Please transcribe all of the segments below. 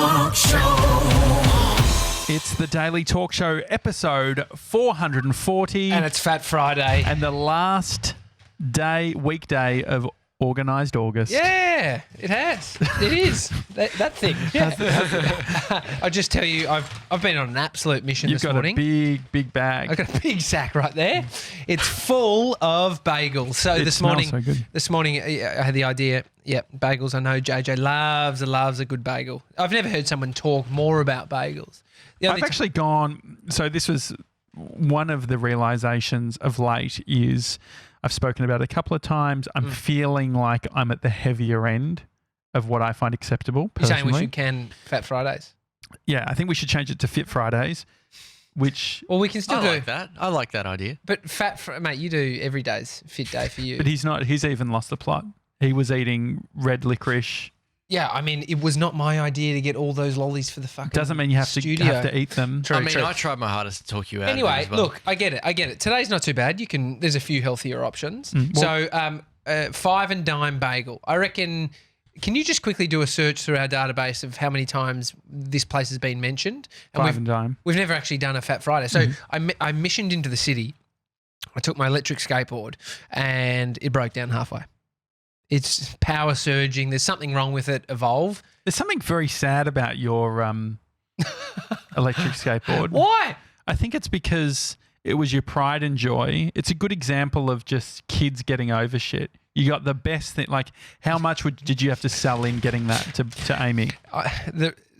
Talk Show. It's the Daily Talk Show, episode 440. And it's Fat Friday. And the last weekday of organised August. Yeah, it has. It is. That thing. Yeah. I just tell you, I've been on an absolute mission this morning. You've got a big bag. I've got a big sack right there. It's full of bagels. So It this smells so good. morning I had the idea, bagels. I know JJ loves a good bagel. I've never heard someone talk more about bagels. I've actually gone, so this was one of the realizations of late is I've spoken about it a couple of times. I'm feeling like I'm at the heavier end of what I find acceptable personally. You're saying we should can Fat Fridays? Yeah, I think we should change it to Fit Fridays, which... Well, we can still I like that. I like that idea. But mate, you do every day's fit day for you. But he's even lost the plot. He was eating red licorice. Yeah, I mean, it was not my idea to get all those lollies for the fucking Doesn't mean you have to eat them. True. I tried my hardest to talk you out Anyway, of it as well. look, I get it. Today's not too bad. There's a few healthier options. Well, So, 5 and dime bagel. I reckon. Can you just quickly do a search through our database of how many times this place has been mentioned? And 5 and dime. We've never actually done a Fat Friday. So I missioned into the city. I took my electric skateboard and it broke down halfway. It's power surging. There's something wrong with it. Evolve. There's something very sad about your electric skateboard. Why? I think it's because it was your pride and joy. It's a good example of just kids getting over shit. You got the best thing. Like, how much did you have to sell in getting that to Amy?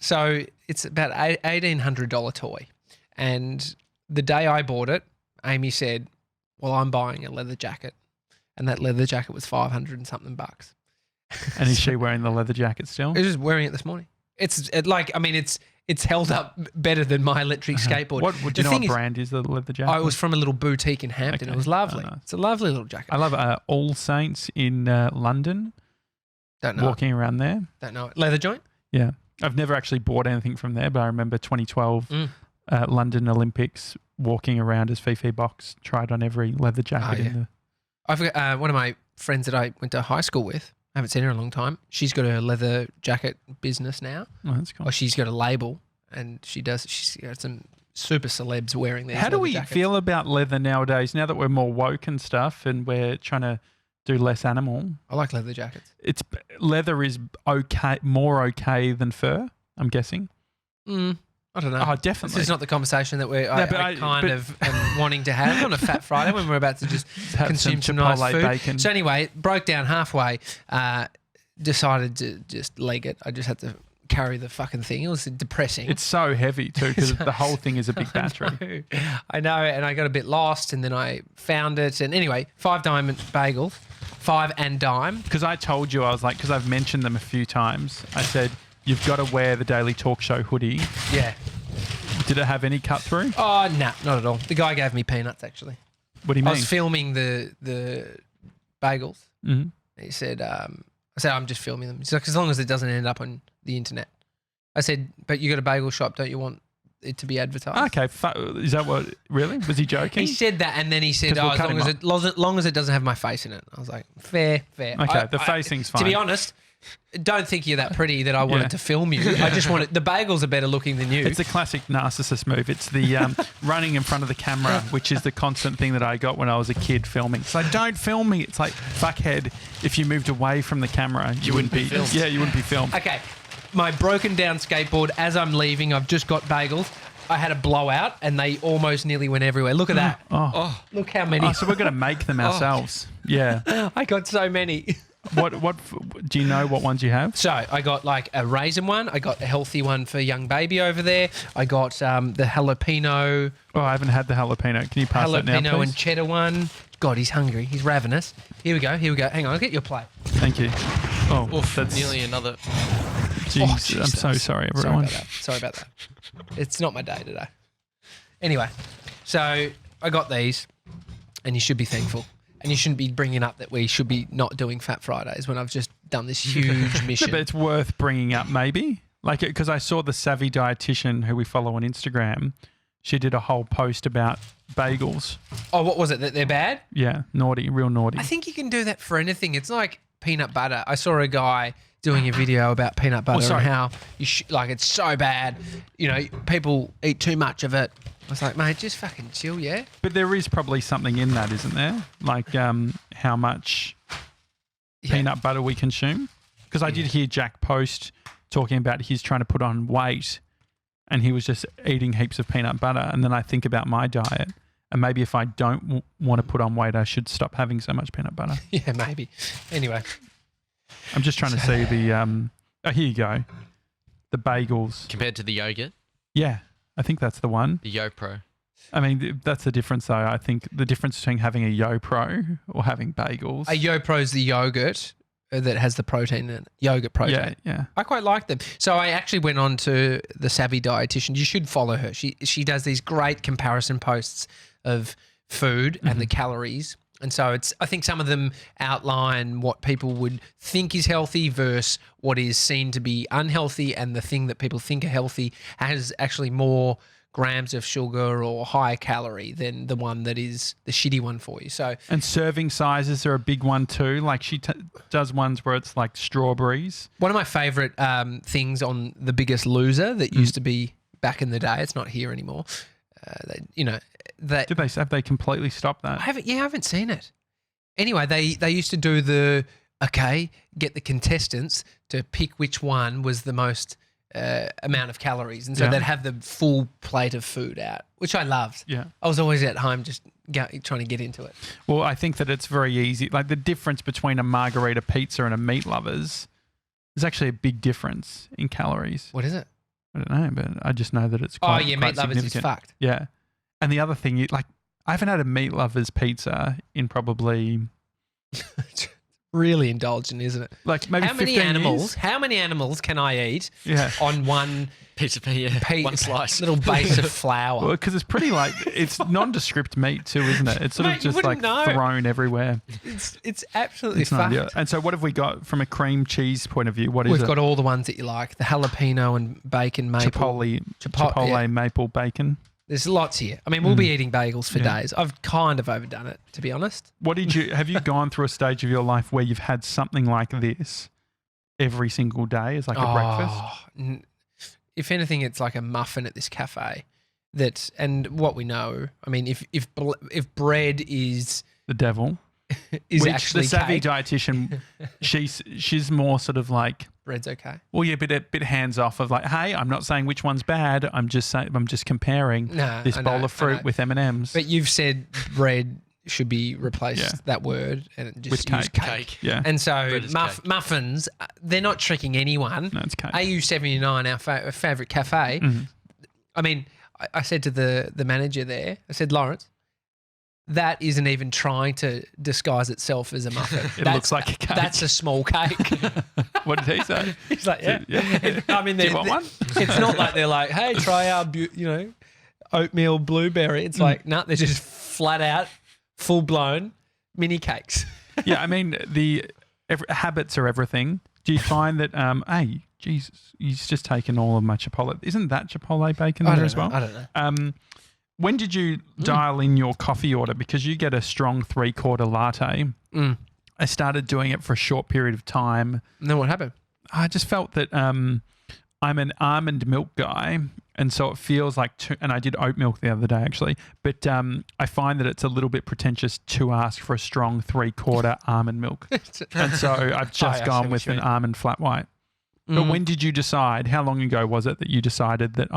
So it's about $1,800 toy. And the day I bought it, Amy said, well, I'm buying a leather jacket. And that leather jacket was $500 and something bucks. And is she wearing the leather jacket still? I was just wearing it this morning. It's held up better than my electric skateboard. Do you know what brand is the leather jacket? I was from a little boutique in Hampton. Okay. It was lovely. It's a lovely little jacket. I love All Saints in London. Don't know. Walking around there. Don't know it. Leather joint? Yeah. I've never actually bought anything from there, but I remember 2012 London Olympics walking around as Fifi Box tried on every leather jacket. I've got one of my friends that I went to high school with. I haven't seen her in a long time. She's got a leather jacket business now. Oh, that's cool. Or she's got a label and she's got some super celebs wearing these. How do we jackets. feel about leather nowadays, now that we're more woke and stuff and we're trying to do less animal? I like leather jackets. Leather is more okay than fur, I'm guessing. I don't know. Oh, definitely. This is not the conversation that I'm wanting to have on a Fat Friday when we're about to just consume some nice food. Bacon. So anyway, it broke down halfway, decided to just leg it. I just had to carry the fucking thing. It was depressing. It's so heavy too because the whole thing is a big battery. I know, and I got a bit lost and then I found it. And anyway, 5 diamond bagels, 5 and dime. Because I told you, I was like, because I've mentioned them a few times, I said, you've got to wear the Daily Talk Show hoodie. Yeah. Did it have any cut through? Oh, nah, not at all. The guy gave me peanuts, actually. What do you mean? I was filming the bagels. Mm-hmm. He said, I said, I'm just filming them. He's like, as long as it doesn't end up on the internet. I said, but you got a bagel shop, don't you want it to be advertised? Okay. Is that what, really? Was he joking? He said that and then he said, as long as it doesn't have my face in it. I was like, fair. Okay, the facing's fine. To be honest, don't think you're that pretty that I wanted to film you. I just wanted, the bagels are better looking than you. It's a classic narcissist move. It's the running in front of the camera, which is the constant thing that I got when I was a kid filming. It's like, don't film me. It's like, fuckhead, if you moved away from the camera, you wouldn't be filmed. Yeah, you wouldn't be filmed. Okay, my broken down skateboard, as I'm leaving, I've just got bagels. I had a blowout and they almost nearly went everywhere. Look at that. Oh. Look how many. Oh, so we're going to make them ourselves. Yeah. I got so many. What do you know what ones you have? So I got like a raisin one. I got a healthy one for young baby over there. I got the jalapeno. Oh, I haven't had the jalapeno. Can you pass that now, please? Jalapeno and cheddar one. God, he's hungry. He's ravenous. Here we go. Hang on, I'll get your plate. Thank you. Oh, that's nearly another. Jeez, I'm so sorry, everyone. Sorry about that. It's not my day today. Anyway, so I got these, and you should be thankful. And you shouldn't be bringing up that we should be not doing Fat Fridays when I've just done this huge mission. No, but it's worth bringing up maybe. Like, because I saw the savvy dietitian who we follow on Instagram, she did a whole post about bagels. Oh, what was it? That they're bad? Yeah, naughty, real naughty. I think you can do that for anything. It's like peanut butter. I saw a guy doing a video about peanut butter sorry. and how you it's so bad. You know, people eat too much of it. I was like, mate, just fucking chill, yeah? But there is probably something in that, isn't there? Like how much peanut butter we consume. Because I did hear Jack Post talking about he's trying to put on weight and he was just eating heaps of peanut butter. And then I think about my diet and maybe if I don't want to put on weight, I should stop having so much peanut butter. Yeah, maybe. Anyway. I'm just trying to see the here you go. The bagels. Compared to the yogurt, Yeah, I think that's the one. the YoPro. I mean, that's the difference though. I think the difference between having a YoPro or having bagels. A YoPro's the yogurt that has the protein in it. Yogurt protein. Yeah. I quite like them. So I actually went on to the Savvy Dietitian. You should follow her. She does these great comparison posts of food and the calories. And so I think some of them outline what people would think is healthy versus what is seen to be unhealthy, and the thing that people think are healthy has actually more grams of sugar or higher calorie than the one that is the shitty one for you. So And serving sizes are a big one too. Like she does ones where it's like strawberries. one of my favourite things on The Biggest Loser that used to be back in the day, it's not here anymore. Have they completely stopped that? I haven't seen it. Anyway, they used to do get the contestants to pick which one was the most amount of calories, and so they'd have the full plate of food out, which I loved. Yeah. I was always at home just trying to get into it. Well, I think that it's very easy. Like the difference between a margarita pizza and a meat lovers is actually a big difference in calories. What is it? I don't know, but I just know that it's quite meat quite lovers is significant. fucked. Yeah. And the other thing, I haven't had a meat lovers pizza in probably Really indulgent, isn't it? like maybe How many 15 animals? years. How many animals can I eat Yeah. on one Pizza, one slice. little base of flour? Well, because it's pretty it's nondescript meat too, isn't it? It's sort Mate, of you just like wouldn't know. thrown everywhere. It's absolutely It's not fucked. ideal. And so what have we got from a cream cheese point of view? What is We've it? got all the ones that you like: the jalapeno and bacon maple. Chipotle yeah. maple bacon. There's lots here. I mean, we'll be eating bagels for Yeah. days. I've kind of overdone it, to be honest. Have you gone through a stage of your life where you've had something like this every single day as like a breakfast? If anything, it's like a muffin at this cafe. And what we know, I mean, if bread is The devil. is Which actually the savvy cake, dietitian, she's more sort of like, bread's okay. well, yeah, a bit hands off of like, hey, I'm not saying which one's bad. I'm just comparing No, this I bowl know, of I fruit know. with M&Ms. But you've said bread should be replaced, that word, and just With use cake. cake. Yeah. And so Bread is cake. muffins, they're not tricking anyone. No, it's cake. AU79, our favourite cafe. Mhm. I mean, I said to the manager there, I said, Lawrence, that isn't even trying to disguise itself as a muffin. It looks like a cake. That's a small cake. What did he say? He's like, yeah. Yeah. I mean, Do you want one? It's not like they're like, hey, try our, oatmeal blueberry. It's like, no, they're just flat out, full blown mini cakes. Yeah, I mean, habits are everything. Do you find that, hey, Jesus, he's just taken all of my Chipotle. Isn't that Chipotle bacon there as well? I don't know. When did you dial in your coffee order? Because you get a strong 3/4 latte. I started doing it for a short period of time. And then what happened? I just felt that I'm an almond milk guy, and so it feels like and I did oat milk the other day actually, but I find that it's a little bit pretentious to ask for a strong 3/4 almond milk, and so I've just I gone see with what you an mean. almond flat white. But when did you decide? How long ago was it that you decided that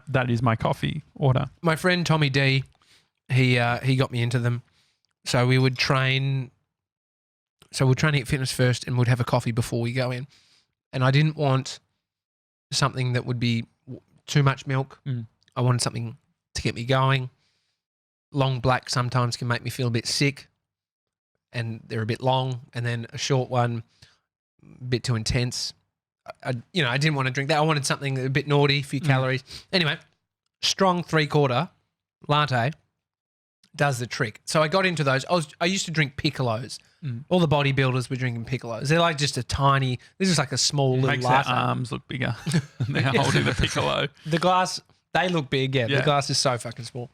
that is my coffee order? My friend Tommy D, he got me into them. So we would train. So we'd train at fitness first, and we'd have a coffee before we go in. And I didn't want something that would be too much milk. I wanted something to get me going. Long black sometimes can make me feel a bit sick, and they're a bit long. And then a short one, a bit too intense. I didn't want to drink that. I wanted something a bit naughty, a few calories. Anyway, strong 3/4 latte does the trick. So I got into those. I used to drink Piccolos. All the bodybuilders were drinking Piccolos. They're like just a tiny, this is like a small little Makes latte. their arms look bigger. They're holding the piccolo. The glass, they look big, yeah. Yeah. The glass is so fucking small.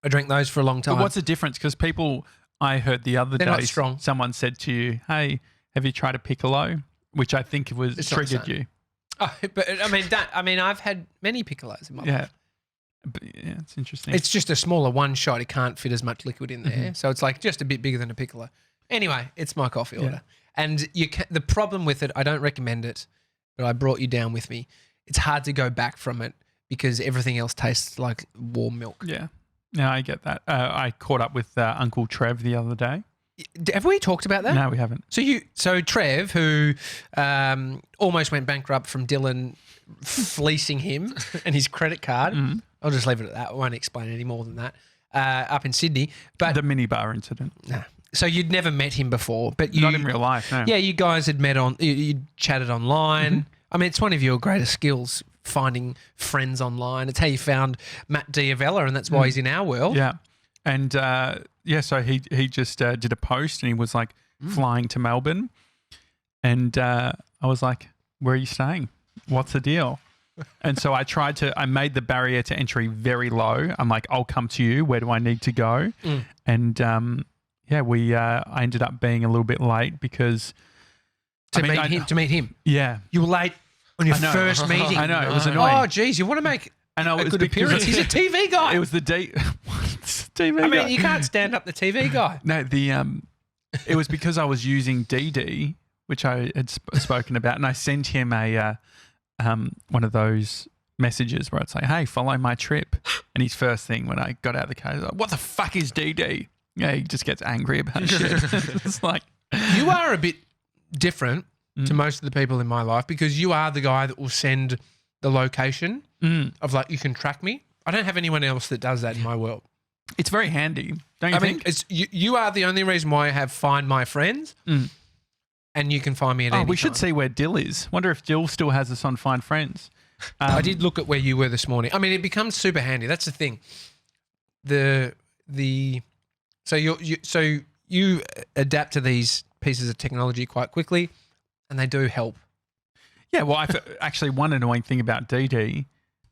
I drank those for a long time. But what's the difference? Because I heard the other They're day, not strong. someone said to you, hey, have you tried a piccolo? which I think was It's not the triggered same. you. Oh, but I mean, I've had many piccolos in my life. But, yeah, it's interesting. It's just a smaller one shot. It can't fit as much liquid in there. Mm-hmm. So it's like just a bit bigger than a piccolo. Anyway, it's my coffee order. And the problem with it, I don't recommend it, but I brought you down with me. It's hard to go back from it because everything else tastes like warm milk. Yeah. No, I get that. I caught up with Uncle Trev the other day. Have we talked about that? No, we haven't. So Trev, who almost went bankrupt from Dylan fleecing him and his credit card. I'll just leave it at that. I won't explain any more than that. Up in Sydney, but The minibar incident. nah. So you'd never met him before, but you Not in real life, no. Yeah, you guys had met you chatted online. I mean, it's one of your greatest skills, finding friends online. It's how you found Matt Diavella, and that's why he's in our world. Yeah. And so he just did a post and he was like flying to Melbourne. And I was like, where are you staying? What's the deal? And so I made the barrier to entry very low. I'm like, I'll come to you. Where do I need to go? And I ended up being a little bit late because To meet him. Yeah. You were late on your I know. first meeting. I know. It was annoying. Oh, geez, you want to make I know, a it was good because appearance. He's a TV guy. It was the TV I mean, guy. you can't stand up the TV guy. No, it was because I was using DD, which I had spoken about, and I sent him a one of those messages where I'd say, "Hey, follow my trip," and his first thing when I got out of the car, he's like, "What the fuck is DD?" Yeah, he just gets angry about shit. It's like You are a bit different to most of the people in my life because you are the guy that will send the location of like, you can track me. I don't have anyone else that does that in my world. it's very handy, don't you I mean, think? it's you are the only reason why I have Find My Friends, and you can find me at any We should time. see where Dill is. Wonder if Dill still has us on Find Friends. I did look at where you were this morning. I mean, it becomes super handy. That's the thing. So you adapt to these pieces of technology quite quickly, and they do help. Yeah, well, actually, one annoying thing about DD,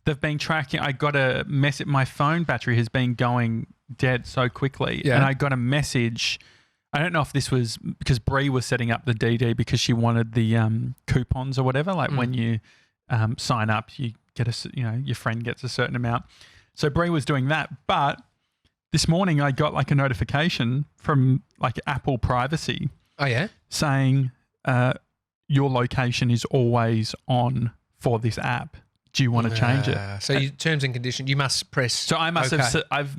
they've been tracking. I got a message. My phone battery has been going dead so quickly, Yeah. and I got a message. I don't know if this was because Bree was setting up the DD because she wanted the coupons or whatever. Like when you sign up, you get your friend gets a certain amount. So Bree was doing that, but this morning I got like a notification from like Apple Privacy Oh yeah. saying your location is always on for this app. Do you want to change it? So your terms and conditions, you must press. So I must have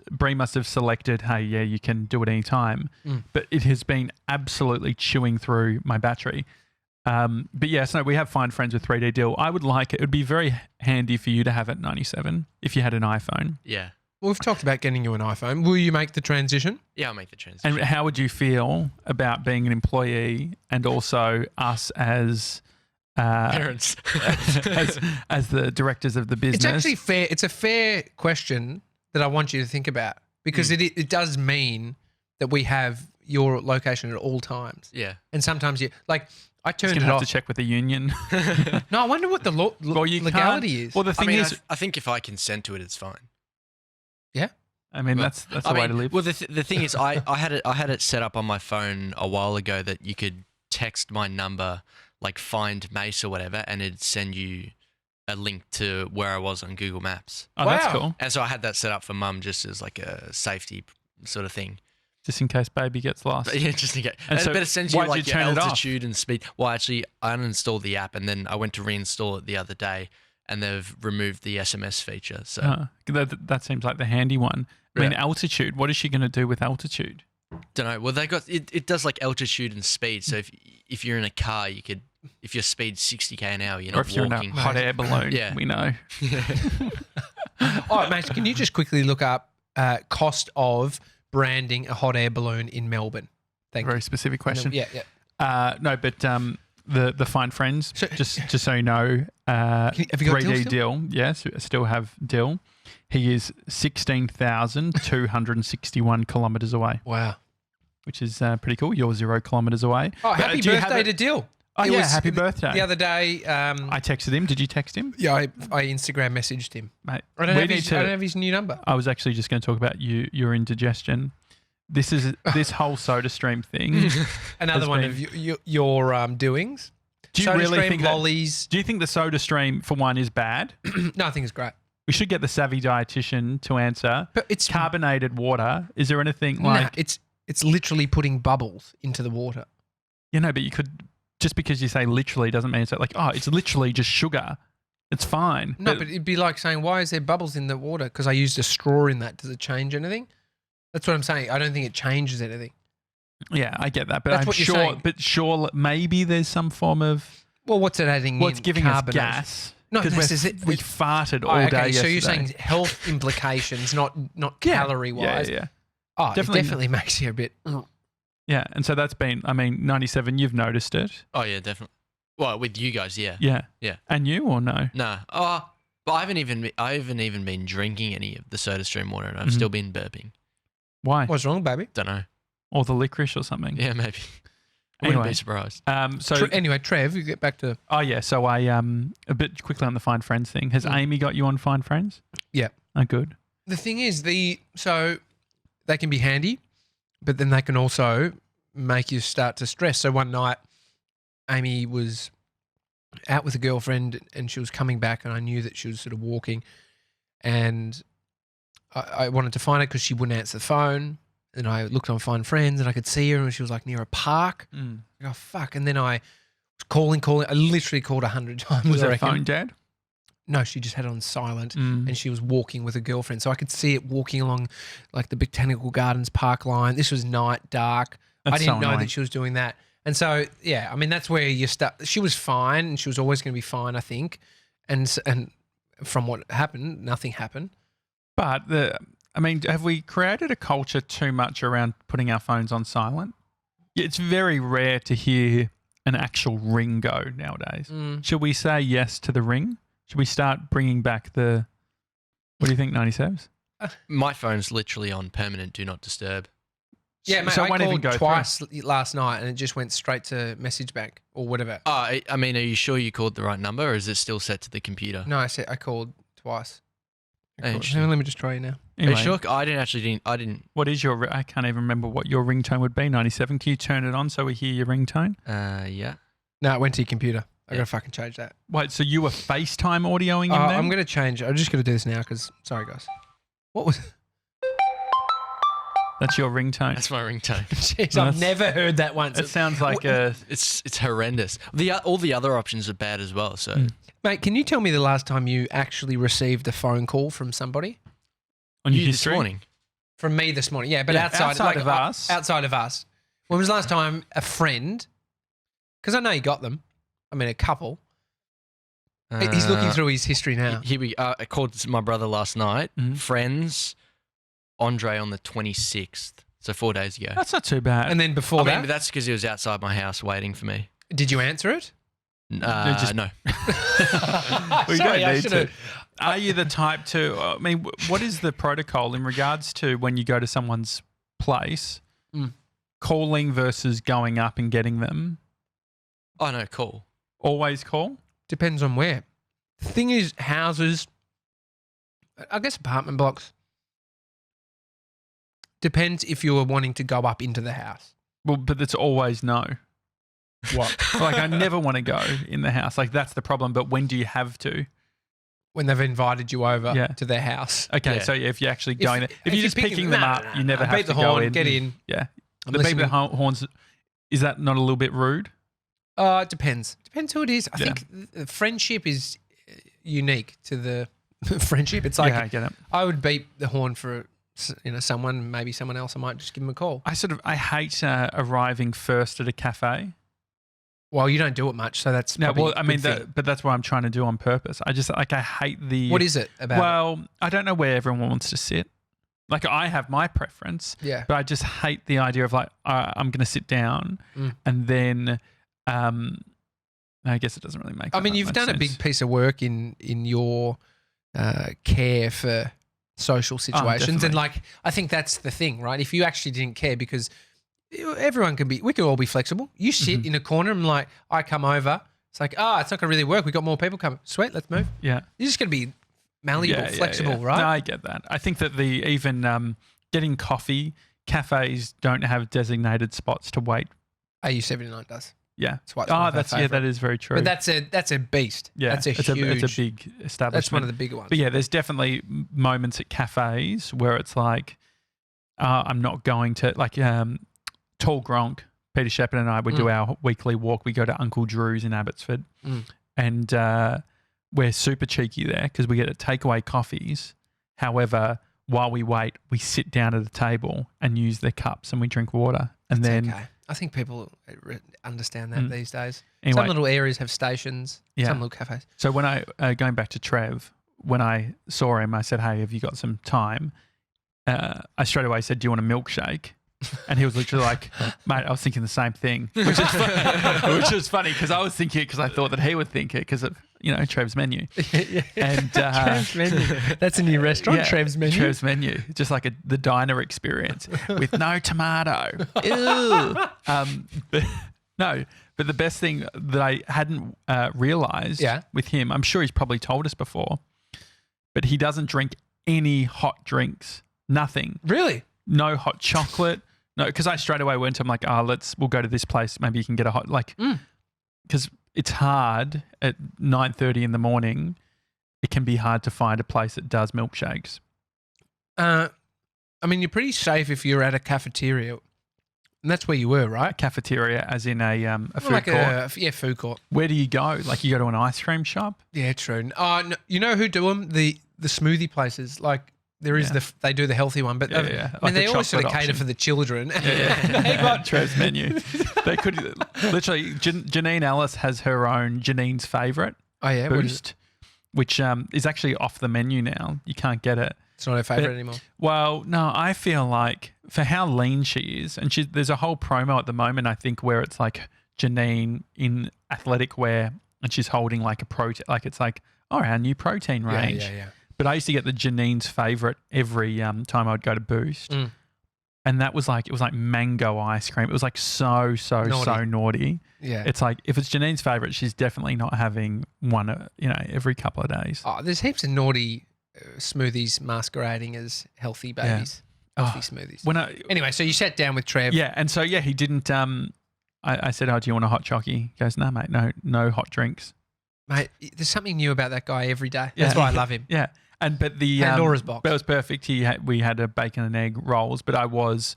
Bree must have selected, hey, yeah, you can do it anytime. But it has been absolutely chewing through my battery. But yes, no, we have Find Friends with 3D Deal. I would like it. It would be very handy for you to have at 97 if you had an iPhone. Yeah. Well, we've talked about getting you an iPhone. Will you make the transition? Yeah, I'll make the transition. And how would you feel about being an employee and also us as Parents. as the directors of the business? It's actually fair. It's a fair question that I want you to think about because it does mean that we have your location at all times. Yeah. And sometimes I Just turned gonna it have off. to check with the union. No, I wonder what the Well, you legality is. Well, the I thing mean, is, I think if I consent to it, it's fine. I mean, Well, that's the way to live. Well, the thing is, I had it set up on my phone a while ago that you could text my number, like find Mace or whatever, and it'd send you a link to where I was on Google Maps. Oh, that's Wow. cool. And so I had that set up for Mum just as like a safety sort of thing. Just in case baby gets lost. But yeah, just to get. And so but it sends you why'd like you your turn it off? altitude and speed. Well, actually, I uninstalled the app and then I went to reinstall it the other day, and they've removed the SMS feature. So That seems like the handy one. I mean, Yeah. altitude. What is she going to do with altitude? don't know. Well, they got it. It does like altitude and speed. So if you're in a car, you could. If your speed's 60k an hour, you're Or not if you're walking. in a hot air balloon, Yeah. we know. All right, mate, can you just quickly look up cost of branding a hot air balloon in Melbourne? Thank Very you. specific question. Yeah. No, but the Find Friends, So- just so you know, have you got 3D Dill still? Dill, yes, still have Dill. He is 16,261 kilometres away, Wow. which is pretty cool. You're 0 kilometres away. Oh, But, happy do you have birthday it- to Dill. Oh, It yeah, was happy birthday. The other day, I texted him. Did you text him? yeah, I Instagram messaged him. Mate, I don't, we have need his, I to- don't have his new number. I was actually just going to talk about your indigestion. This whole soda stream thing. Another has one been- of your doings. Do you Soda really stream, think that, lollies. do you think the Soda Stream for one is bad? No, I think it's great. We should get the savvy dietitian to answer. But it's Carbonated water. Is there anything nah, like it's literally putting bubbles into the water. but you could, just because you say literally doesn't mean it's like, oh, it's literally just sugar. It's fine. No, but it'd be like saying, why is there bubbles in the water? Because I used a straw in that. Does it change anything? That's what I'm saying. I don't think it changes anything. yeah, I get that. But That's I'm what you're sure, saying. but sure, maybe there's some form of, Well, what's it adding well, in? it's giving us Carbonation. gas. No, because this is it. we farted all Oh, okay, day so yesterday. you're saying health implications, not Yeah. calorie-wise. Yeah. Oh, Definitely it definitely makes you a bit... Yeah, and so that's been, 97, you've noticed it. Oh yeah, definitely. Well, with you guys, yeah. Yeah. Yeah. And you or no? No. Oh, but I haven't even been drinking any of the Soda Stream water, and I've Mhm. still been burping. Why? What's wrong, baby? Don't know. Or the licorice or something? Yeah, maybe. I wouldn't Anyway. be surprised. So, Anyway, Trev, you get back to... oh yeah, so I, a bit quickly on the Find Friends thing. Has Amy got you on Find Friends? Yeah. Oh, good. The thing is, so they can be handy, but then they can also make you start to stress. So one night, Amy was out with a girlfriend and she was coming back, and I knew that she was sort of walking, and I wanted to find her because she wouldn't answer the phone. And I looked on Find Friends and I could see her, and she was like near a park. Mm. Oh fuck! And then I was calling. I literally called 100 times. Was I her reckon. phone dead? No, she just had it on silent. Mm. And she was walking with a girlfriend. So I could see it walking along like the Botanical Gardens park line. This was night, dark. I That's didn't so know annoying. that she was doing that. And so, yeah, I mean, that's where you start. She was fine, and she was always going to be fine, I think. And from what happened, nothing happened. But have we created a culture too much around putting our phones on silent? It's very rare to hear an actual ring go nowadays. Should we say yes to the ring? Should we start bringing back the... What do you think, 97s? My phone's literally on permanent do not disturb. Yeah, mate, So it I won't even called go twice last night, and it just went straight to message bank or whatever. I mean, are you sure you called the right number, or is it still set to the computer? No, I called twice. Interesting. Let me just try you now. Are Anyway, you sure? I didn't. what is your... I can't even remember what your ringtone would be, 97. Can you turn it on so we hear your ringtone? Yeah. No, it went to your computer. I Yeah. got to fucking change that. Wait, so you were FaceTime audioing him then? I'm going to change it. I'm just going to do this now because, sorry, guys. What was That's your ringtone. That's my ringtone. Jeez, No, I've that's- never heard that once. It sounds like a... It's horrendous. All the other options are bad as well. So Mate, can you tell me the last time you actually received a phone call from somebody? On your you this history? morning. From me this morning. Yeah, but Yeah, outside of us. Outside of us. When was the last time a friend, because I know you got them, I mean a couple. He's looking through his history now. Here we. I called my brother last night. Mhm. Friends, Andre on the 26th. So 4 days ago. That's not too bad. And then before I mean, that, but that's because he was outside my house waiting for me. did you answer it? just- No. We Sorry, don't I need should've- to. Are you the type to... I mean, what is the protocol in regards to when you go to someone's place, Mm. calling versus going up and getting them? Oh no, cool. Always call? Depends on where. The thing is, houses, I guess apartment blocks, depends if you were wanting to go up into the house. Well, but it's always no. What? Like, I never want to go in the house. Like, that's the problem. But when do you have to? When they've invited you over Yeah. to their house. Okay, Yeah. so if you're actually going there, if you're just picking them up, you never I have beat to the go horn, in. get in. Yeah. I'm The beep the listening. horns, is that not a little bit rude? It depends. Depends who it is. I Yeah. think friendship is unique to the friendship. It's like yeah, I get it. I would beep the horn for someone, maybe someone else. I might just give them a call. I hate arriving first at a cafe. Well, you don't do it much, so that's No, probably well, I a mean, good thing. but that's what I'm trying to do on purpose. I hate the... What is it about? it? Well, I don't know where everyone wants to sit. Like, I have my preference, Yeah. but I just hate the idea of like, I'm going to sit down Mm. and then, I guess it doesn't really make I mean, that you've much done a big sense. piece of work in your care for social situations, and definitely. like I think that's the thing, right? If you actually didn't care, because everyone can be, we can all be flexible. You sit in a corner and like, I come over, it's like, it's not going to really work. We got more people coming. Sweet, let's move. Yeah. You're just going to be malleable, flexible, yeah. right? No, I get that. I think that even getting coffee, cafes don't have designated spots to wait. AU79 does. Yeah. That's why it's one of our favourite. that is very true. But that's a beast. Yeah, That's it's huge. a big establishment. That's one of the bigger ones. But yeah, there's definitely moments at cafes where it's like, I'm not going to like Tall Gronk. Peter Shepard and I would do our weekly walk. We go to Uncle Drew's in Abbotsford, and we're super cheeky there because we get takeaway coffees. However, while we wait, we sit down at a table and use their cups and we drink water. And then okay. I think people understand that these days. Anyway, some little areas have stations. Yeah. Some little cafes. So when I going back to Trev, when I saw him, I said, "Hey, have you got some time?" I straight away said, "Do you want a milkshake?" And he was literally like, "Mate, I was thinking the same thing," which is funny because I was thinking it because I thought that he would think it because of Trev's menu. And Trev's menu. That's a new restaurant. Yeah, Trev's menu. Trev's menu, just like the diner experience with no tomato. Ew. But the best thing that I hadn't realised with him, I'm sure he's probably told us before, but he doesn't drink any hot drinks. Nothing. Really? No hot chocolate. No, because I straight away went to him like, we'll go to this place. Maybe you can get a hot, because it's hard at 9:30 in the morning. It can be hard to find a place that does milkshakes. I mean, you're pretty safe if you're at a cafeteria. And that's where you were, right? A cafeteria, as in a food court. Food court. Where do you go? Like you go to an ice cream shop? Yeah, true. No, you know who do them? The smoothie places. Like there is they do the healthy one, but I mean they always sort of cater for the children. They got Trev's menu. They could literally. Janine Ellis has her own Janine's favourite. Oh yeah, Boost, which is actually off the menu now. You can't get it. It's not her favourite anymore. Well, no, I feel like for how lean she is, and there's a whole promo at the moment, I think, where it's like Janine in athletic wear and she's holding like a protein, like it's like, our new protein range. Yeah. But I used to get the Janine's favourite every time I would go to Boost. And that was like, it was like mango ice cream. It was like so naughty. Yeah. It's like, if it's Janine's favourite, she's definitely not having one, every couple of days. Oh, there's heaps of naughty smoothies masquerading as healthy babies. Healthy smoothies. Anyway, so you sat down with Trev. Yeah, and so he didn't. I said, "Oh, do you want a hot chockey?" He goes, "No, mate, no hot drinks." Mate, there's something new about that guy every day. That's why I love him. Yeah, but the Pandora's box. That was perfect. We had a bacon and egg rolls, but I was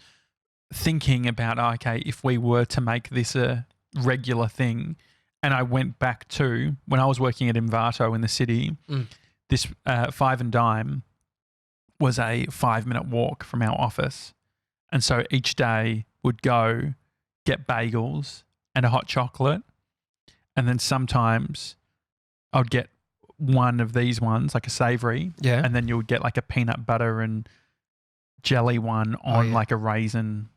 thinking about if we were to make this a regular thing, and I went back to when I was working at Invato in the city. This Five and Dime was a 5-minute walk from our office. And so each day would go get bagels and a hot chocolate. And then sometimes I would get one of these ones, like a savoury. Yeah. And then you would get like a peanut butter and jelly one on like a raisin.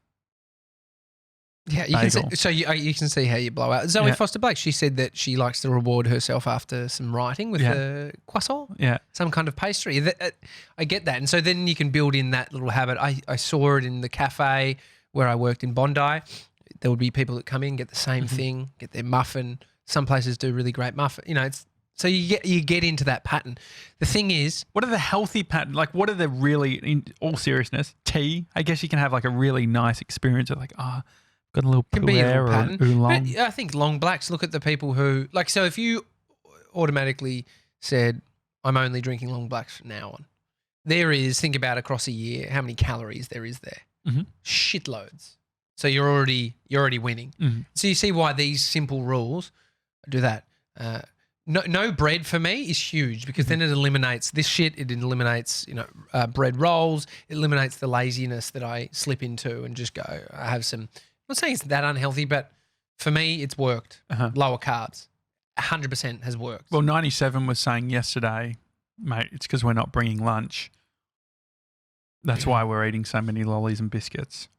Yeah, you bagel. can see, so you can see how you blow out. Zoe Foster Blake, she said that she likes to reward herself after some writing with a croissant, some kind of pastry. I get that. And so then you can build in that little habit. I saw it in the cafe where I worked in Bondi. There would be people that come in, get the same thing, get their muffin. Some places do really great muffin. So you get into that pattern. The thing is, what are the healthy patterns? Like, what are the really, in all seriousness, tea? I guess you can have like a really nice experience of like, got a little puer or oolong. But I think long blacks, look at the people who, like, so if you automatically said, I'm only drinking long blacks from now on, think about across a year, how many calories there is there. Shitloads. So you're already winning. So you see why these simple rules do that. No bread for me is huge because then it eliminates this shit. It eliminates, bread rolls. It eliminates the laziness that I slip into and just go, I have some, I'm not saying it's that unhealthy, but for me, it's worked. Lower carbs, 100% has worked. Well, 97 was saying yesterday, mate, it's because we're not bringing lunch. That's why we're eating so many lollies and biscuits.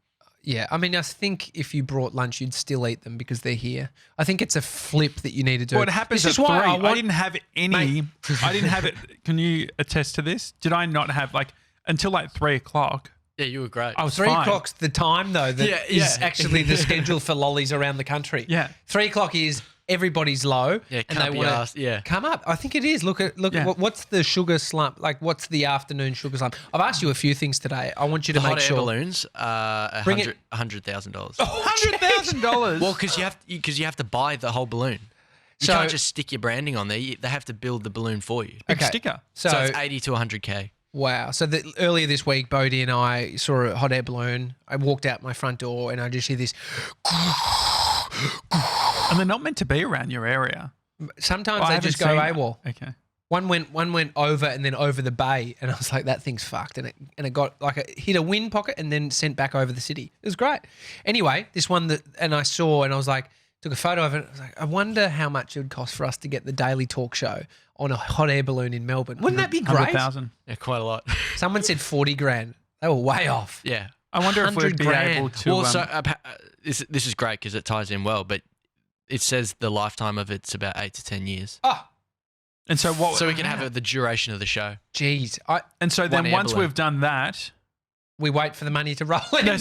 Yeah, I mean, I think if you brought lunch, you'd still eat them because they're here. I think it's a flip that you need to do. Well, it happens at 3. I didn't have any. Mate. I didn't have it. Can you attest to this? Did I not have until 3 o'clock? Yeah, you were great. I was 3 fine. o'clock's the time though that is actually the schedule for lollies around the country. Yeah. 3 o'clock is everybody's low Yeah, and can't they be want asked. to Yeah. come up. I think it is. Look at Yeah. what's the sugar slump? Like, what's the afternoon sugar slump? I've asked you a few things today. I want you to The make hot air sure. balloons, Bring it- $100,000. $100,000. Well, because you have to buy the whole balloon. You So- can't just stick your branding on there. They have to build the balloon for you. big Okay. sticker. So, So it's 80 to 100K. wow. So earlier this week, Bodie and I saw a hot air balloon. I walked out my front door and I just hear this. And they're not meant to be around your area. Sometimes I they haven't just go seen- AWOL. Okay. One went over and then over the bay, and I was like, that thing's fucked. And it got like it hit a wind pocket and then sent back over the city. It was great. Anyway, this one and I saw and I was like, took a photo of it. I was like, I wonder how much it would cost for us to get the daily talk show on a hot air balloon in Melbourne. Wouldn't that be great? 100,000. Yeah, quite a lot. Someone said 40 grand. They were way off. Yeah. I wonder if we'd 100 be grand. able to. Well, so this is great because it ties in well, but it says the lifetime of it's about 8 to 10 years. Oh, and so what? So we can have the duration of the show. geez. and so then one air once balloon. we've done that. We wait for the money to roll in. No,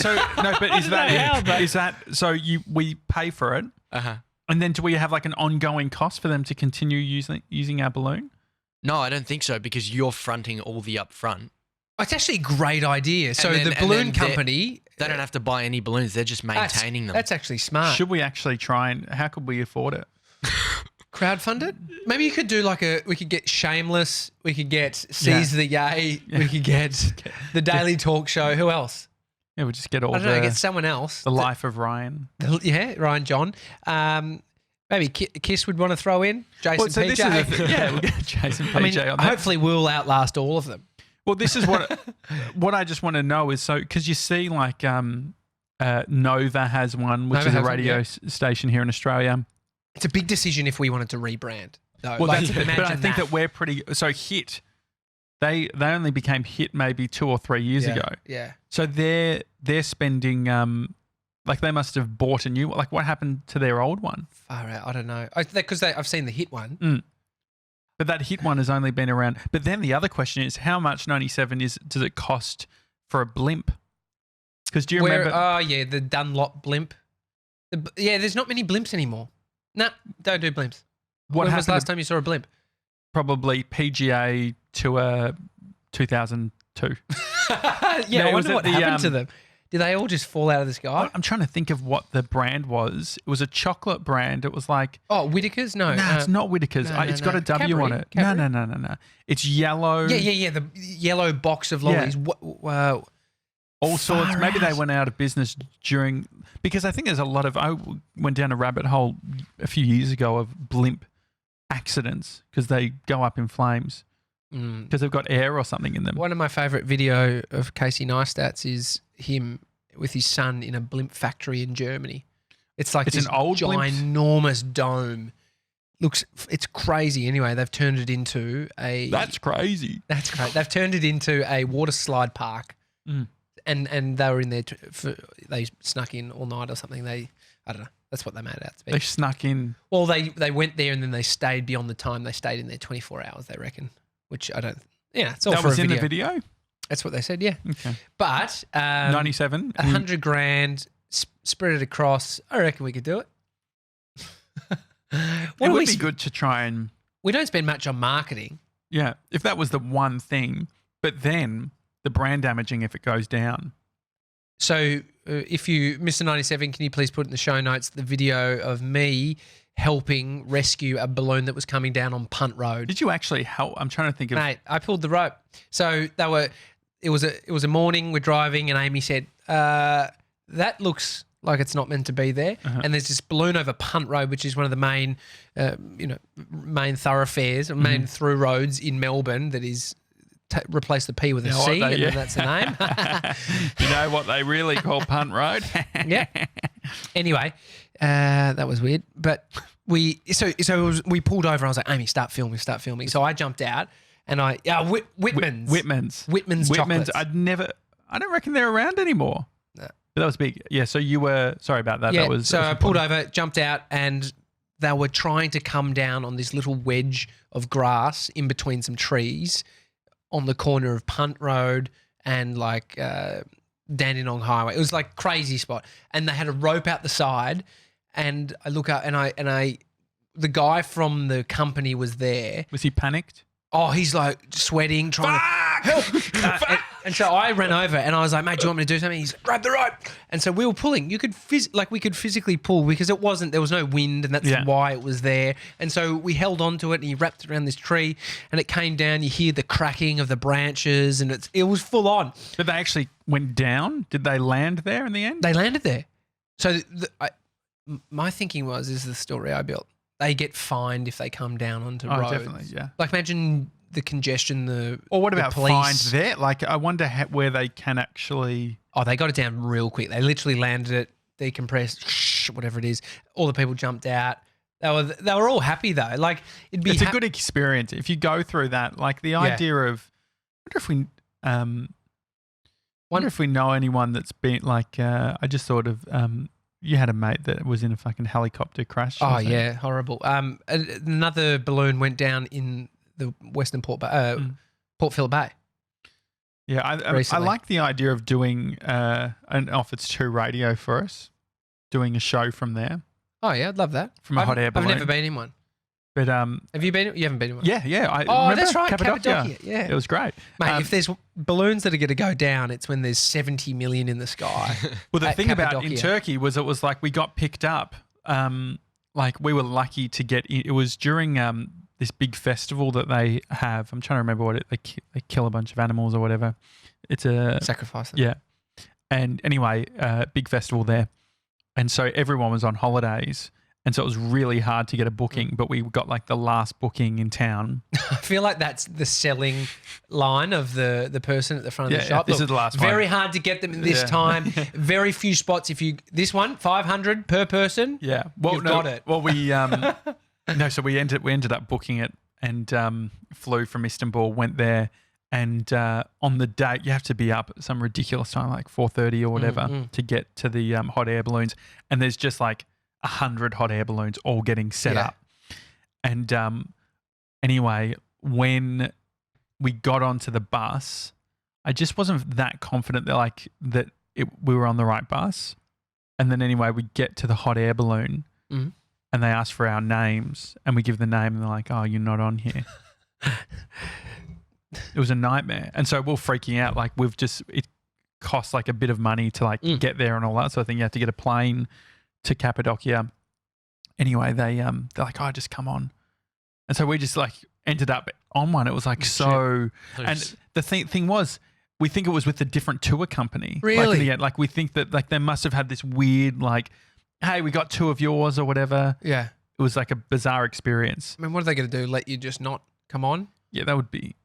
but is that so? We pay for it, Uh-huh. and then do we have like an ongoing cost for them to continue using our balloon? No, I don't think so because you're fronting all the upfront. It's actually a great idea. So then- the and balloon then they're- company, They don't have to buy any balloons. They're just maintaining them. that's actually smart. Should we actually try and how could we afford it? Crowdfund it? Maybe you could do we could get Shameless, we could get Seize the Yay, we could get the Daily Talk Show. Who else? Yeah, we'll just get all I don't know, get the someone else. life of Ryan. Yeah, Ryan John. Maybe Kiss would want to throw in. Jason Well, so PJ. this is the thing. Yeah, we'll get Jason PJ I mean, on that. hopefully we'll outlast all of them. Well, this is what I just want to know is so because you see like Nova has one, which Nova is a has one, radio yeah. station here in Australia. It's a big decision if we wanted to rebrand, though. Well, Like, but I imagine think that we're pretty. So Hit, they only became Hit maybe 2 or 3 years ago. Yeah. So they're spending like they must have bought a new. Like what happened to their old one? Far out. I don't know. Because I've seen the Hit one. But that Hit one has only been around. But then the other question is, how much 97 does it cost for a blimp? Because do you remember? Oh, yeah, the Dunlop blimp. There's not many blimps anymore. No, don't do blimps. What when was happened the last to- time you saw a blimp? Probably PGA Tour 2002. Yeah, No, I was wonder it what the, happened to them. Did they all just fall out of the sky? I'm trying to think of what the brand was. It was a chocolate brand. It was like, Oh, Whitaker's? No. it's not Whitaker's. no, It's no. got a W on Cadbury? it. Cadbury? No. It's yellow. Yeah. The yellow box of Yeah. lollies. Wow. All sorts. Far Maybe they out. went out of business because I think there's a lot of. I went down a rabbit hole a few years ago of blimp accidents because they go up in flames because they've got air or something in them. One of my favourite video of Casey Neistats is him with his son in a blimp factory in Germany. It's like It's this an old blimp? ginormous dome. It's crazy. Anyway, they've turned it into a. That's crazy. That's great. They've turned it into a water slide park, and they were in there. They snuck in all night or something. I don't know. That's what they made it out to be. They snuck in. Well, they went there and then they stayed beyond the time. They stayed in there 24 hours. They reckon, which I don't. Yeah, it's all That for was a in video. the video. That's what they said. Yeah, Okay. but 97. 100 grand spread it across. I reckon we could do it. It What do would we be good to try and We don't spend much on marketing. yeah, if that was the one thing, but then the brand damaging if it goes down. So if you, Mr. 97, can you please put in the show notes the video of me helping rescue a balloon that was coming down on Punt Road? Did you actually help? I'm trying to think of. Mate, I pulled the rope. So it was a morning, we're driving and Amy said, that looks like it's not meant to be there. And there's this balloon over Punt Road, which is one of the main, main thoroughfares, or main through roads in Melbourne that is replace the P with a You know what C, they- and yeah. then that's the name. You know what they really call Punt Road? Yeah. Anyway, that was weird. But we pulled over and I was like, Amy, start filming. So I jumped out and Whitman's. Whitman's chocolates. I don't reckon they're around anymore. No. But that was big. Yeah, so you were, sorry about that. Yeah, That was, so that was I pulled important. over, jumped out, and they were trying to come down on this little wedge of grass in between some trees on the corner of Punt Road and like Dandenong Highway. It was like crazy spot. And they had a rope out the side, and I look up and I the guy from the company was there. Was he panicked? Oh, he's like sweating, trying to help. And so I ran over and I was like, mate, do you want me to do something? He's like, grab the rope. And so we were pulling. You could we could physically pull because there was no wind, and that's why it was there. And so we held on to it, and he wrapped it around this tree, and it came down. You hear the cracking of the branches, and it was full on. But they actually went down? Did they land there in the end? They landed there. So my thinking is the story I built. They get fined if they come down onto roads. Oh, definitely, yeah. Like imagine the congestion, Or what about police. fines there? Like, I wonder where they can actually... Oh, they got it down real quick. They literally landed it, decompressed, whatever it is. All the people jumped out. They were all happy though. Like it's a good experience if you go through that. Like the idea of, wonder if we know anyone that's been like. I just thought of you had a mate that was in a fucking helicopter crash. Oh yeah, horrible. Another balloon went down in the Western Port Phillip Bay. Yeah, I like the idea of doing an Off It's True radio for us, doing a show from there. Oh yeah, I'd love that. From a hot air balloon. I've never been in one. But have you been? You haven't been in one. Yeah. Oh, that's right, Cappadocia. Yeah, it was great, mate. If there's balloons that are going to go down, it's when there's 70 million in the sky. Well, the thing about in Turkey was it was like we got picked up. Like we were lucky to get in. It was during this big festival that they have. I'm trying to remember what they kill a bunch of animals or whatever. It's a sacrifice them. Yeah. And anyway, big festival there. And so everyone was on holidays. And so it was really hard to get a booking, but we got like the last booking in town. I feel like that's the selling line of the person at the front of the shop. This is the last one. Very hard to get them in this time. Very few spots. This one, 500 per person. Yeah. Well, you've got it. Well, we so we ended up booking it and flew from Istanbul, went there, and on the day you have to be up at some ridiculous time, like 4:30 or whatever, to get to the hot air balloons. And there's just like 100 hot air balloons all getting set up. And anyway, when we got onto the bus, I just wasn't that confident that we were on the right bus. And then anyway, we get to the hot air balloon and they ask for our names and we give the name and they're like, oh, you're not on here. It was a nightmare. And so we're freaking out. Like it costs like a bit of money to like get there and all that. So I think you have to get a plane to Cappadocia. Anyway, they're like, oh, just come on. And so we just like ended up on one. It was like so. And the thing was, we think it was with a different tour company. Really? Like in the end, like we think that like they must have had this weird like, hey, we got two of yours or whatever. Yeah. It was like a bizarre experience. I mean, what are they going to do? Let you just not come on? Yeah, that would be.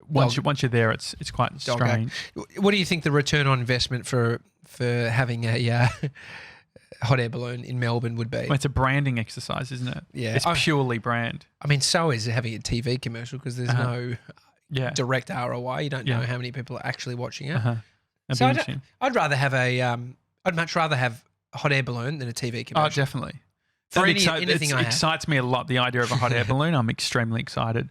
Once you're there, it's quite strange. What do you think the return on investment for having a hot air balloon in Melbourne would be? Well, it's a branding exercise, isn't it? Yeah. It's purely brand. I mean, so is having a TV commercial because there's no direct ROI. You don't know how many people are actually watching it. So I'd rather have I'd much rather have a hot air balloon than a TV commercial. Oh, definitely. For anything it excites me a lot, the idea of a hot air balloon. I'm extremely excited.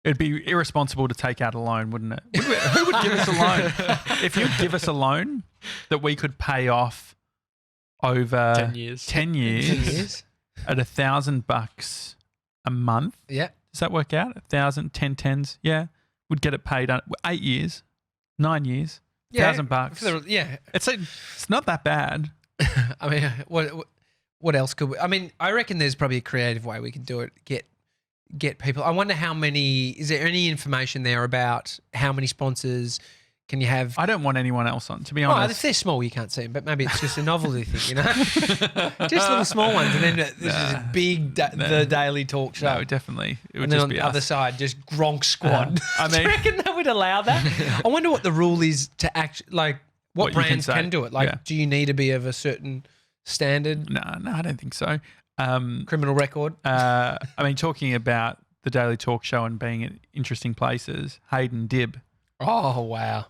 It'd be irresponsible to take out a loan, wouldn't it? Who would give us a loan? If you'd give us a loan that we could pay off over 10 years. 10 years at $1,000 a month. Yeah. Does that work out? 1,000, 10 tens. Yeah. We'd get it paid 8 years, 9 years, $1,000. Yeah. It's not that bad. I mean, what else could we? I mean, I reckon there's probably a creative way we could do it. Get people. I wonder how many. Is there any information there about how many sponsors can you have? I don't want anyone else on, to be honest. Oh, if they're small, you can't see them, but maybe it's just a novelty thing, you know? Just little small ones, and then this is a big the Daily Talk Show. No, definitely. It would and then just on be the us. other side, just Gronk Squad. I Do you mean- reckon they would allow that? I wonder what the rule is to actually, like, what What you can brands say. can do it. Like, Yeah. do you need to be of a certain standard, No, I don't think so. criminal record? I mean, talking about the Daily Talk Show and being in interesting places, Hayden Dib. Oh, wow.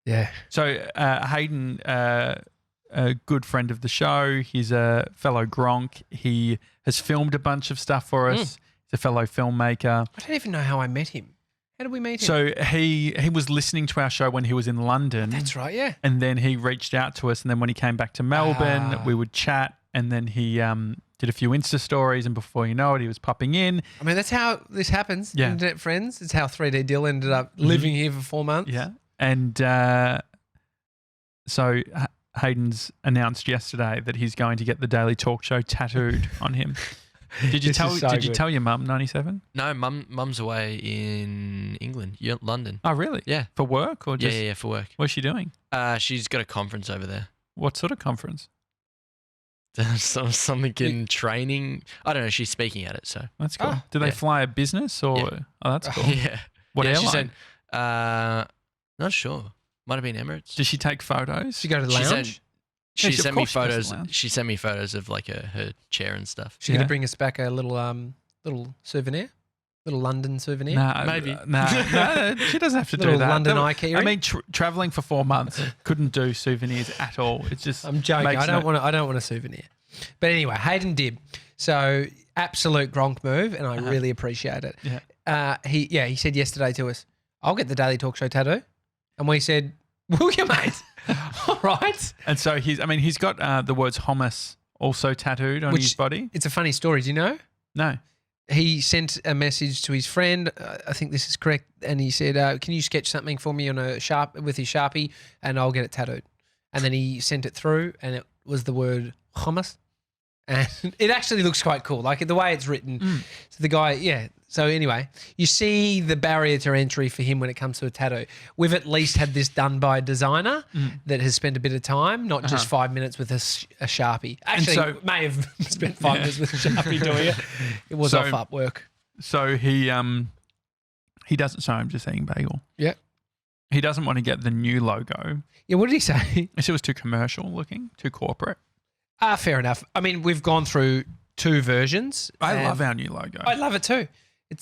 Yeah. So Hayden, a good friend of the show, he's a fellow Gronk. He has filmed a bunch of stuff for us. He's a fellow filmmaker. I don't even know how I met him. How did we meet him? So he was listening to our show when he was in London. That's right, yeah. And then he reached out to us. And then when he came back to Melbourne, we would chat. And then he did a few Insta stories, and before you know it, he was popping in. I mean, that's how this happens. Yeah. Internet friends. It's how 3D Dill ended up living here for 4 months. Yeah. And so Hayden's announced yesterday that he's going to get the Daily Talk Show tattooed on him. Did you This is so Did you good. tell your mum 97? No, mum's away in England, London. Oh, really? Yeah. For work or just Yeah, for work. what's she doing? She's got a conference over there. What sort of conference? Something in training. I don't know. She's speaking at it, so That's cool. Ah, Do they yeah. fly a business or? Yeah. Oh, that's cool. yeah. What yeah, airline? She said, not sure. Might have been Emirates. Did she take photos? She go to the She lounge. said- She of sent me course she goes to the photos. lounge. She sent me photos of like her chair and stuff. She's going Yeah. to bring us back a little souvenir, little London souvenir. Nah, Maybe. No, she doesn't have to do Little that. London That- IKEA. I mean, traveling for 4 months couldn't do souvenirs at all. It's just I'm joking. makes I don't want a souvenir. But anyway, Hayden Dib. So absolute Gronk move, and I really appreciate it. Yeah. He said yesterday to us, "I'll get the Daily Talk Show tattoo," and we said, "Will you, mate?" All right. And so he's got the words hummus also tattooed on Which- his body. It's a funny story. Do you know? No. He sent a message to his friend. I think this is correct, and he said, "Can you sketch something for me on with his Sharpie, and I'll get it tattooed." And then he sent it through, and it was the word hummus, and it actually looks quite cool, like the way it's written. So the guy, yeah. So anyway, you see the barrier to entry for him when it comes to a tattoo. We've at least had this done by a designer that has spent a bit of time, not just 5 minutes with a Sharpie. Actually, so- may have spent 5 minutes with a Sharpie doing it. It was So- off work. So he doesn't. Sorry, I'm just eating bagel. Yeah. He doesn't want to get the new logo. Yeah, what did he say? He said it was too commercial looking, too corporate. Fair enough. I mean, we've gone through 2 versions. I and love our new logo. I love it too.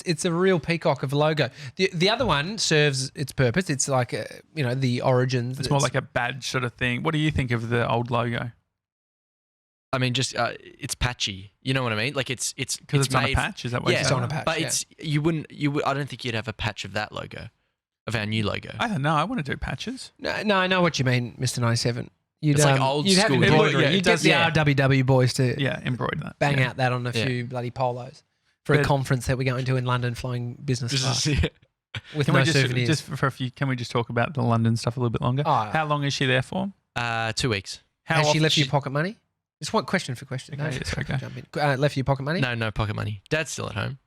It's a real peacock of a logo. The other one serves its purpose. It's like the origins. It's more like a badge sort of thing. What do you think of the old logo? I mean, just it's patchy. You know what I mean? Like it's Because it's on a made- patch. Is that what Yeah, you're It's saying? on a patch. But yeah. it's I don't think you'd have a patch of that logo, of our new logo. I don't know. I want to do patches. No, I know what you mean, Mr. 97. It's like old you'd have school embroidery. embroidery. You'd get the Yeah. RWW boys to Yeah, embroider that. bang Yeah. out that on a Yeah. few bloody polos for a But- conference that we're going to in London, flying business class with Can no we just souvenirs. for a few? Can we just talk about the London stuff a little bit longer? Oh. How long is she there for? 2 weeks. How Has she often- left you pocket money? It's one question for question. Okay, yes, okay. Jump in. Left you pocket money? No pocket money. Dad's still at home.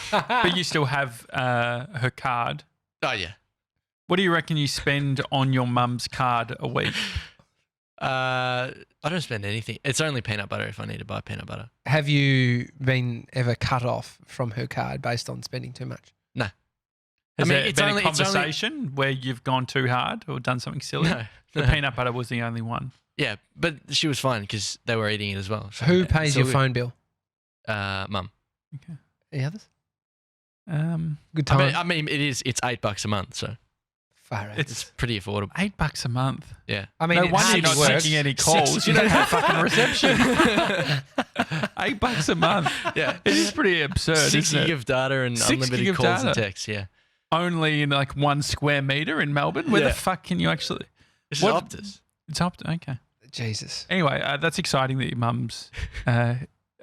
But you still have her card. Oh yeah. What do you reckon you spend on your mum's card a week? I don't spend anything. It's only peanut butter if I need to buy peanut butter. Have you been ever cut off from her card based on spending too much? No. Has I mean, there it's been only- a it's only- conversation where you've gone too hard or done something silly? No. The peanut butter was the only one. Yeah, but she was fine because they were eating it as well. So, Who yeah. pays So your we- phone bill? Mum. Any others? Good I time. mean, it's $8 a month, so Far out. it's pretty affordable. $8 a month. Yeah. I mean, No it wonder you're not hardly works. taking any calls. You don't have fucking reception. $8 a month. Yeah. It is pretty absurd, 6 isn't gig it? of data and 6 gig unlimited of calls and data. texts. Yeah. Only in like 1 square meter in Melbourne. Where Yeah. the fuck can you actually? This What- is Optus. It's up to okay. Jesus. Anyway, that's exciting that your mum's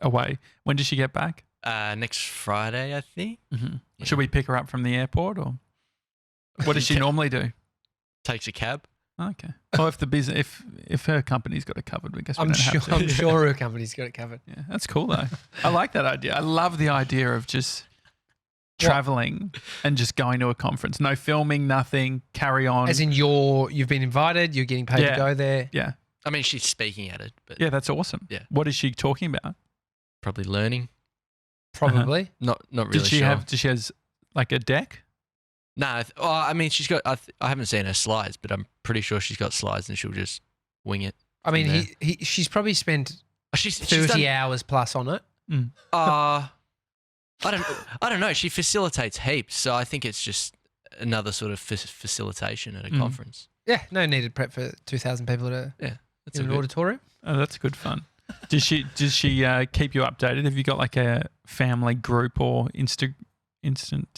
away. When does she get back? Next Friday, I think. Mm-hmm. Yeah. Should we pick her up from the airport or what does she Yeah. normally do? Takes a cab. Okay. Well, if the business, if her company's got it covered, we guess we I'm don't sure. have to. I'm sure her company's got it covered. Yeah, that's cool though. I like that idea. I love the idea of just traveling and just going to a conference. No filming, nothing. Carry on. As in, you've been invited. You're getting paid Yeah. to go there. yeah, I mean, she's speaking at it, but yeah, that's awesome. Yeah. What is she talking about? probably learning. Probably. Not really Did she sure. have? Did she has like a deck? No, I mean, she's got. I haven't seen her slides, but I'm pretty sure she's got slides, and she'll just wing it. I mean, from she's probably spent She's 30 done, hours plus on it. I don't know. She facilitates heaps, so I think it's just another sort of facilitation at a conference. Yeah, no needed prep for 2,000 people at That's in a an good. auditorium. Oh, that's good fun. Does she keep you updated? Have you got like a family group or instant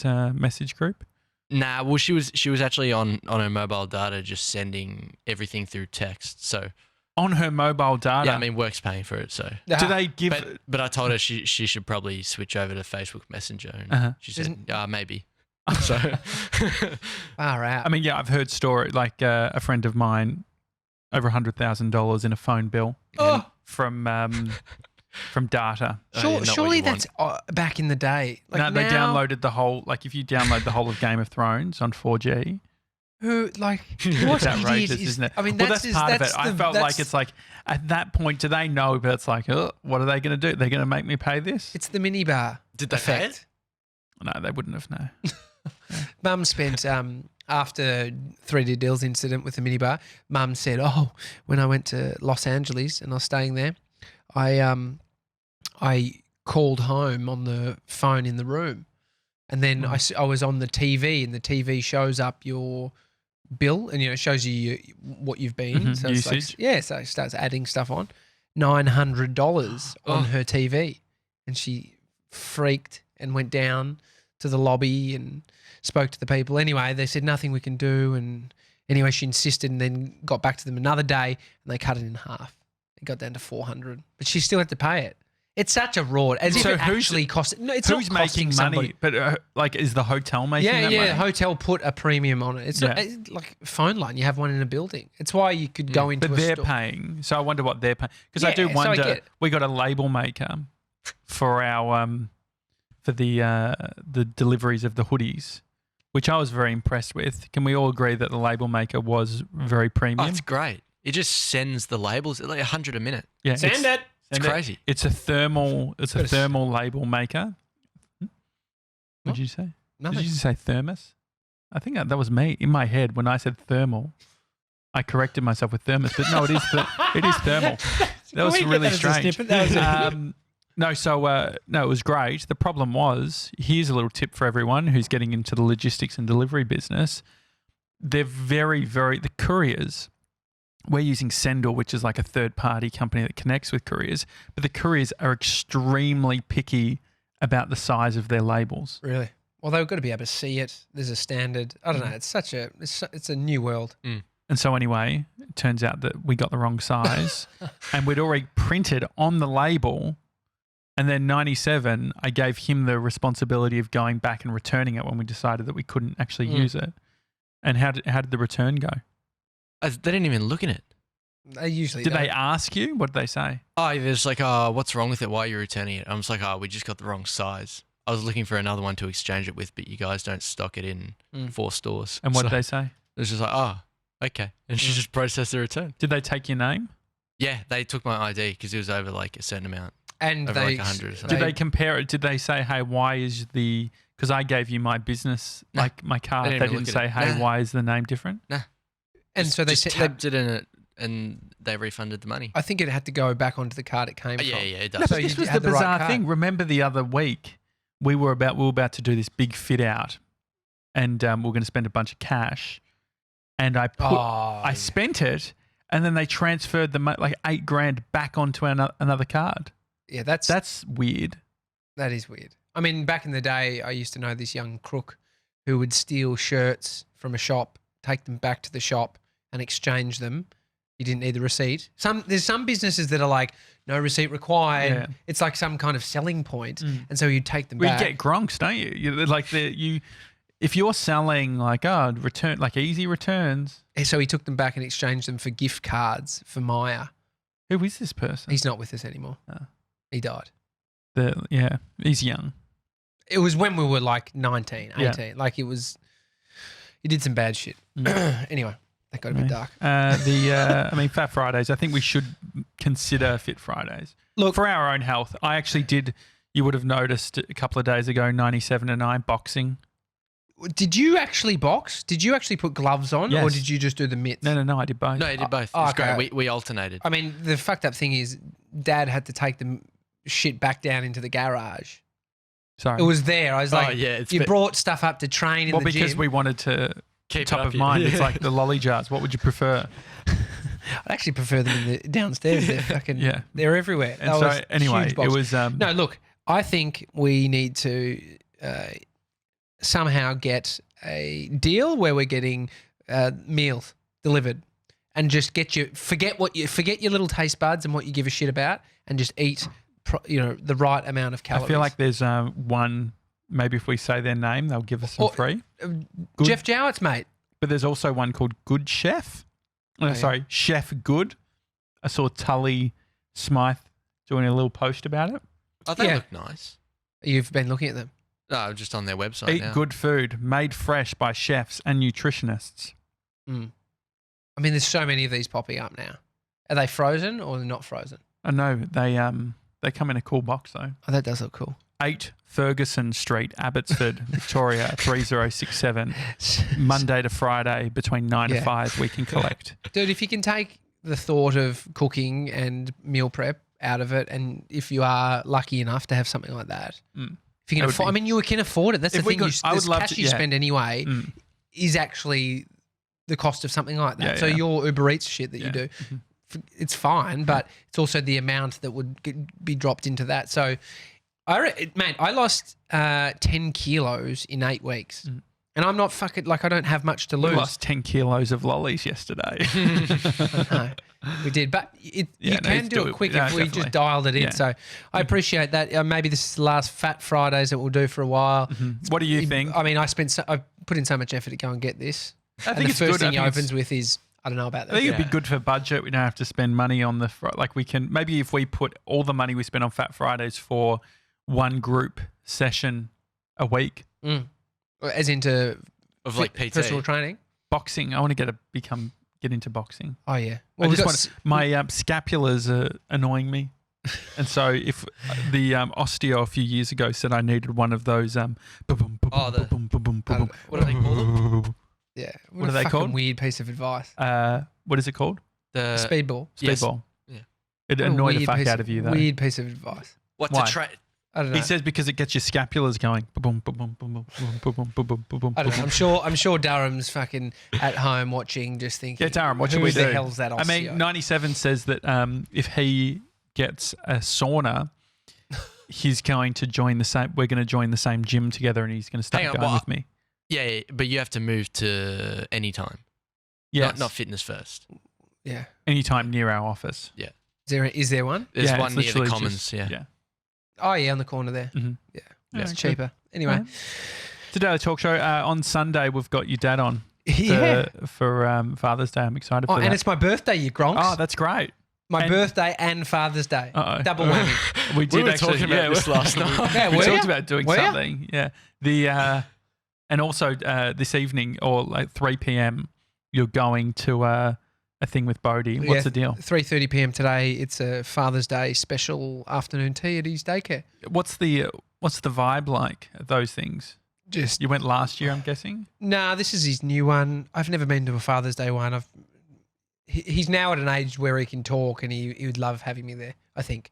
message group? Nah, well, she was actually on her mobile data, just sending everything through text. So on her mobile data. Yeah, I mean, work's paying for it, so. do they give? But I told her she should probably switch over to Facebook Messenger, and she said, maybe. So. Far out. I mean, yeah, I've heard story like a friend of mine over $100,000 in a phone bill from data. Surely that's back in the day. Like no, they now, downloaded the whole. Like if you download the whole of Game of Thrones on 4G. What It's outrageous, isn't it? I mean, that's part of it. I felt like it's like at that point, do they know? But it's like, what are they going to do? They're going to make me pay this? It's the minibar. Did they pay it? No, they wouldn't have. No. Mum spent after 3D Deals incident with the minibar. Mum said, when I went to Los Angeles and I was staying there, I called home on the phone in the room, and then I was on the TV, and the TV shows up your bill, and it shows you what you've been. So it's usage. so it starts adding stuff on. $900 on her TV, and she freaked and went down to the lobby and spoke to the people. Anyway, they said nothing we can do, and anyway she insisted, and then got back to them another day, and they cut it in half. It got down to $400, but she still had to pay it. It's such a raud. As So if it actually cost. No, it's Who's not costing making somebody. money? But is the hotel making that money? Yeah. Hotel put a premium on it. It's not it's like a phone line. You have one in a building. It's why you could go into But a they're store. paying. So I wonder what they're paying. Because I Yeah, do so I wonder. get it. We got a label maker for our for the deliveries of the hoodies, which I was very impressed with. Can we all agree that the label maker was very premium? Oh, it's great. It just sends the labels like 100 a minute. Yeah, Send it. It's crazy. It's a thermal. It's a thermal label maker. What did you say? Nothing. Did you say thermos? I think that was me in my head when I said thermal. I corrected myself with thermos, but no, it is thermal. That was really strange. No, it was great. The problem was, here's a little tip for everyone who's getting into the logistics and delivery business. They're very, the couriers. We're using Sendle, which is like a third-party company that connects with couriers, but the couriers are extremely picky about the size of their labels. Really? Well, they've got to be able to see it. There's a standard. I don't know. It's it's a new world. And so anyway, it turns out that we got the wrong size and we'd already printed on the label. And then 97, I gave him the responsibility of going back and returning it when we decided that we couldn't actually use it. And how did the return go? They didn't even look in it. They usually Did don't. they ask you? What did they say? Oh, there's like, what's wrong with it? Why are you returning it? I'm just like, we just got the wrong size. I was looking for another one to exchange it with, but you guys don't stock it in 4 stores. And what So did they say? It was just like, okay. And she just processed the return. Did they take your name? Yeah, they took my ID because it was over like a certain amount. And over they like 100 or something. Did they compare it? Did they say, hey, why is because I gave you my business, like my card. didn't They even didn't look say, at it. hey, Nah. why is the name different? and so they just said tapped it in it and they refunded the money. I think it had to go back onto the card it came from. Yeah, it does. No, So but you this was the had the right bizarre card. thing. Remember the other week, we were about to do this big fit out, and we were going to spend a bunch of cash, and I spent it, and then they transferred the like $8,000 back onto another card. Yeah, that's weird. that is weird. I mean, back in the day, I used to know this young crook who would steal shirts from a shop, take them back to the shop, and exchange them. You didn't need the receipt. There's some businesses that are like, no receipt required. Yeah. It's like some kind of selling point, and so you take them Well, back. you get gronks, don't you? If you're selling return like easy returns. So he took them back and exchanged them for gift cards for Maya. Who is this person? He's not with us anymore. Oh. He died. He's young. It was when we were like 19, 18. Yeah. Like he did some bad shit. Anyway, that got a bit dark. Fat Fridays. I think we should consider Fit Fridays. Look, For our own health. I actually did. You would have noticed a couple of days ago, 97 and I boxing. did you actually box? Did you actually put gloves on, or Yes. did you just do the mitts? No, I did both. No, you did both. Oh, It's okay. great. We alternated. I mean, the fucked up thing is, Dad had to take the shit back down into the garage. Sorry. It was there. I was like, it's you brought stuff up to train in the because gym. we wanted to Keep top it up of here. mind. Yeah. It's like the lolly jars. What would you prefer? I actually prefer them in the downstairs. They're fucking, Yeah. they're everywhere. And That so was anyway, huge it box. was No, look, I think we need to somehow get a deal where we're getting meals delivered and just forget your little taste buds and what you give a shit about, and just eat, the right amount of calories. I feel like there's one. Maybe if we say their name, they'll give us some free. Jeff Jowett's mate. But there's also one called Good Chef. Oh, yeah. Sorry, Chef Good. I saw Tully Smythe doing a little post about it. Oh, they look nice. You've been looking at them? No, I'm just on their website Eat now. good food made fresh by chefs and nutritionists. Mm. I mean, there's so many of these popping up now. Are they frozen or not frozen? I know they come in a cool box though. Oh, that does look cool. 8 Ferguson Street, Abbotsford, Victoria 3067. Monday to Friday between 9 to 5 we can collect. Dude, if you can take the thought of cooking and meal prep out of it, and if you are lucky enough to have something like that, if you can afford, you can afford it. That's the thing. Cash you spend anyway is actually the cost of something like that. Yeah, your Uber Eats shit that you do, it's fine, but it's also the amount that would be dropped into that. So, I lost 10 kilos in 8 weeks. And I'm not fucking, I don't have much to lose. We lost 10 kilos of lollies yesterday. No, we did. But you can do it quick if we just dialed it in. Yeah. So I appreciate that. Maybe this is the last Fat Fridays that we'll do for a while. What do you think? I mean, I put in so much effort to go and get this. I think the first thing he opens with is, I don't know about that. I think it'd be good for budget. We don't have to spend money on we can, maybe if we put all the money we spend on Fat Fridays for one group session a week. As into PT. personal training? Boxing. I want to get into boxing. Oh, yeah. Well, my scapulars are annoying me. And so if the osteo a few years ago said I needed one of those what do they call them? Yeah. What are they called? Weird piece of advice. What is it called? The speedball. Speedball. Yes. Yeah. It annoyed the fuck out of you though. Weird piece of advice. What Why? to try? I don't know. He says because it gets your scapulars going. I don't know. I'm sure Durham's fucking at home watching, just thinking. Yeah, Durham, what should we do? Who the hell's that osteo? I mean, 97 says that if he gets a sauna, he's going to join the same. We're going to join the same gym together, and he's going to start going with me. Yeah, but you have to move to any time. Yeah, not fitness first. Yeah, anytime near our office. Yeah. Is there one? There's one near the Commons. Yeah. Oh yeah, on the corner there. Mm-hmm. Yeah, it's cheaper. Anyway, It's a daily talk show. On Sunday, we've got your dad on. For Father's Day. I'm excited for that. And it's my birthday, you gronks. Oh, that's great. My birthday and Father's Day. Uh-oh. Double whammy. We were talking about this last night. Yeah, we were talked ya? about doing Were ya? something. Yeah. And also this evening or like 3 p.m. you're going to a thing with Bodie. What's the deal? 3:30 p.m. today. It's a Father's Day special afternoon tea at his daycare. What's the vibe like at those things? Just You went last year, I'm guessing. Nah, this is his new one. I've never been to a Father's Day one. He's now at an age where he can talk, and he would love having me there, I think.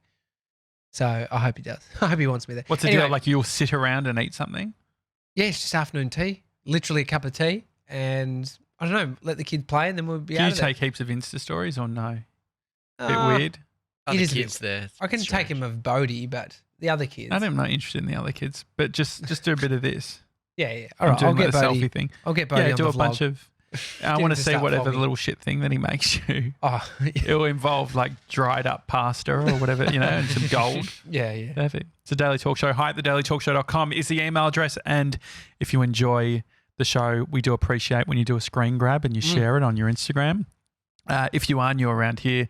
So I hope he does. I hope he wants me there. What's the deal? Like you'll sit around and eat something? Yeah, it's just afternoon tea. Literally a cup of tea, and I don't know, let the kid play, and then we'll be Do out you of there. take heaps of Insta stories or no? A bit Uh, weird. Other is a kids bit- there. I can take him of Bodie, but the other kids. I'm not interested in the other kids, but just do a bit of this. Yeah. All right, I'll doing get the Bodie. selfie thing. I'll get Bodie on do the a bunch vlog. of. I Get want him to to see start whatever vlogging. little shit thing that he makes you. Oh, yeah. It'll involve like dried up pasta or whatever, and some gold. Yeah. Perfect. It's a Daily Talk Show. Hi at thedailytalkshow.com is the email address. And if you enjoy the show, we do appreciate when you do a screen grab and you share it on your Instagram. If you are new around here,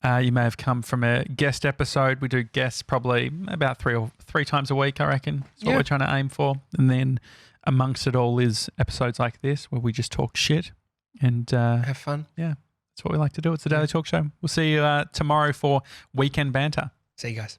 you may have come from a guest episode. We do guests probably about three times a week, I reckon. That's what we're trying to aim for. And then amongst it all is episodes like this where we just talk shit and Have fun. that's what we like to do. It's the Daily Talk Show. We'll see you tomorrow for Weekend Banter. See you guys.